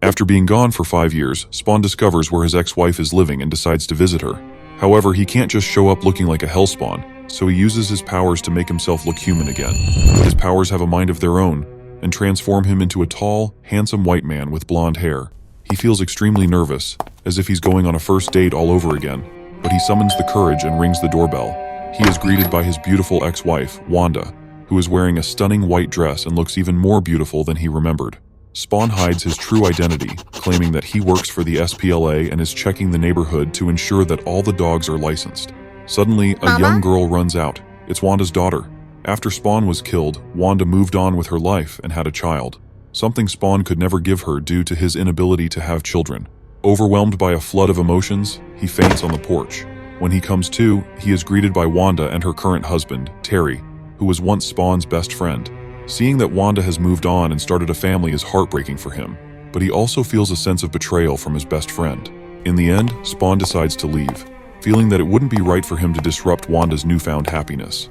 After being gone for 5 years, Spawn discovers where his ex-wife is living and decides to visit her. However, he can't just show up looking like a hellspawn, so he uses his powers to make himself look human again. His powers have a mind of their own, and transform him into a tall, handsome white man with blonde hair. He feels extremely nervous, as if he's going on a first date all over again, but he summons the courage and rings the doorbell. He is greeted by his beautiful ex-wife, Wanda, who is wearing a stunning white dress and looks even more beautiful than he remembered. Spawn hides his true identity, claiming that he works for the SPLA and is checking the neighborhood to ensure that all the dogs are licensed. Suddenly, a young girl runs out. It's Wanda's daughter. After Spawn was killed, Wanda moved on with her life and had a child, something Spawn could never give her due to his inability to have children. Overwhelmed by a flood of emotions, he faints on the porch. When he comes to, he is greeted by Wanda and her current husband, Terry, who was once Spawn's best friend. Seeing that Wanda has moved on and started a family is heartbreaking for him, but he also feels a sense of betrayal from his best friend. In the end, Spawn decides to leave, feeling that it wouldn't be right for him to disrupt Wanda's newfound happiness.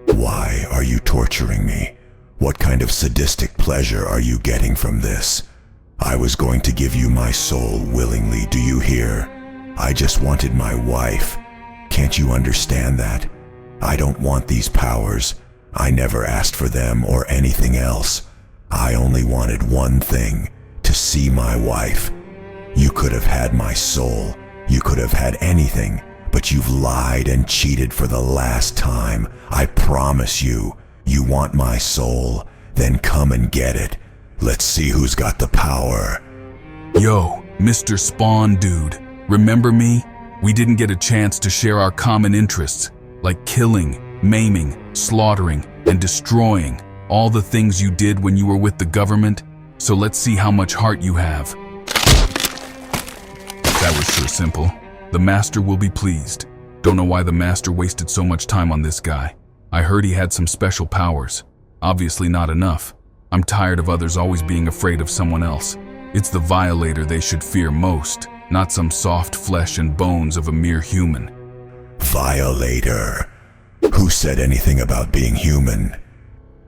Why are you torturing me? What kind of sadistic pleasure are you getting from this? I was going to give you my soul willingly, do you hear? I just wanted my wife. Can't you understand that? I don't want these powers. I never asked for them or anything else. I only wanted one thing, to see my wife. You could have had my soul. You could have had anything, but you've lied and cheated for the last time. I promise you, you want my soul, then come and get it. Let's see who's got the power. Yo, Mr. Spawn dude, remember me? We didn't get a chance to share our common interests, like killing, maiming, slaughtering, and destroying all the things you did when you were with the government, so let's see how much heart you have. That was sure simple. The master will be pleased. Don't know why the master wasted so much time on this guy. I heard he had some special powers. Obviously not enough. I'm tired of others always being afraid of someone else. It's the violator they should fear most, not some soft flesh and bones of a mere human. Violator? Who said anything about being human?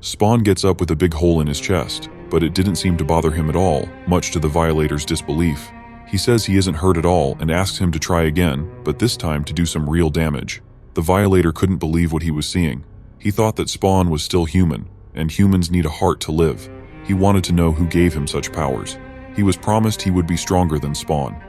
Spawn gets up with a big hole in his chest, but it didn't seem to bother him at all, much to the violator's disbelief. He says he isn't hurt at all and asks him to try again, but this time to do some real damage. The violator couldn't believe what he was seeing. He thought that Spawn was still human, and humans need a heart to live. He wanted to know who gave him such powers. He was promised he would be stronger than Spawn.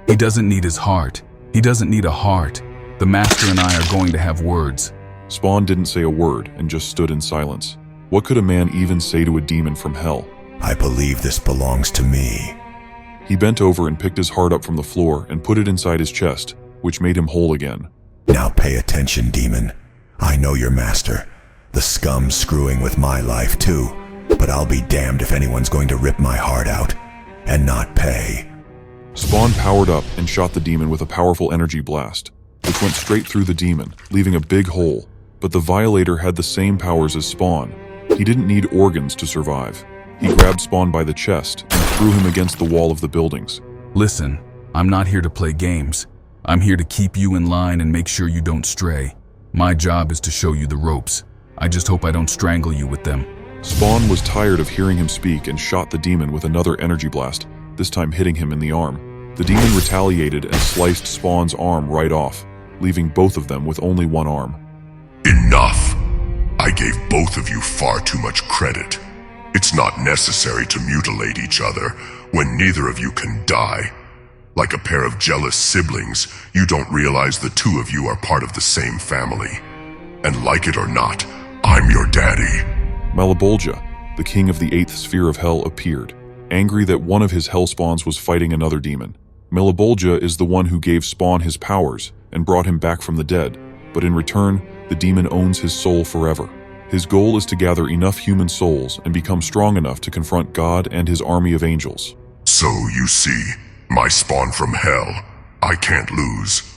He doesn't need his heart. He doesn't need a heart. The master and I are going to have words. Spawn didn't say a word and just stood in silence. What could a man even say to a demon from hell? I believe this belongs to me. He bent over and picked his heart up from the floor and put it inside his chest, which made him whole again. Now pay attention, demon. I know your master. The scum's screwing with my life too, but I'll be damned if anyone's going to rip my heart out and not pay. Spawn powered up and shot the demon with a powerful energy blast, which went straight through the demon, leaving a big hole. But the violator had the same powers as Spawn. He didn't need organs to survive. He grabbed Spawn by the chest and threw him against the wall of the buildings. Listen, I'm not here to play games. I'm here to keep you in line and make sure you don't stray. My job is to show you the ropes. I just hope I don't strangle you with them. Spawn was tired of hearing him speak and shot the demon with another energy blast, this time hitting him in the arm. The demon retaliated and sliced Spawn's arm right off, leaving both of them with only one arm. Enough! I gave both of you far too much credit. It's not necessary to mutilate each other when neither of you can die. Like a pair of jealous siblings, you don't realize the two of you are part of the same family. And like it or not, I'm your daddy. Malebolgia, the king of the 8th sphere of hell, appeared, angry that one of his hellspawns was fighting another demon. Malebolgia is the one who gave Spawn his powers and brought him back from the dead, but in return, the demon owns his soul forever. His goal is to gather enough human souls and become strong enough to confront God and his army of angels. So you see, my spawn from hell, I can't lose.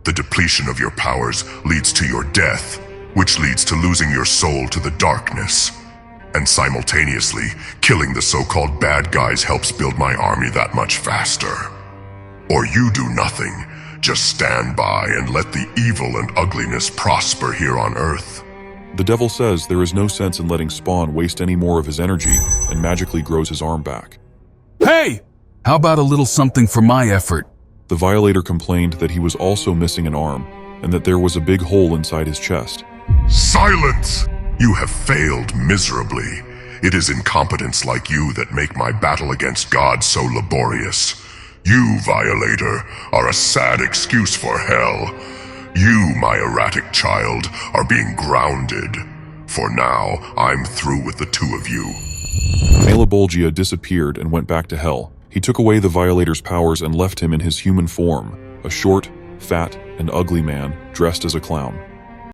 The depletion of your powers leads to your death, which leads to losing your soul to the darkness. And simultaneously, killing the so-called bad guys helps build my army that much faster. Or you do nothing, just stand by and let the evil and ugliness prosper here on Earth. The devil says there is no sense in letting Spawn waste any more of his energy and magically grows his arm back. Hey! How about a little something for my effort? The Violator complained that he was also missing an arm, and that there was a big hole inside his chest. Silence! You have failed miserably. It is incompetence like you that make my battle against God so laborious. You, Violator, are a sad excuse for hell. You, my erratic child, are being grounded. For now, I'm through with the two of you. Malebolgia disappeared and went back to hell. He took away the Violator's powers and left him in his human form, a short, fat, and ugly man dressed as a clown.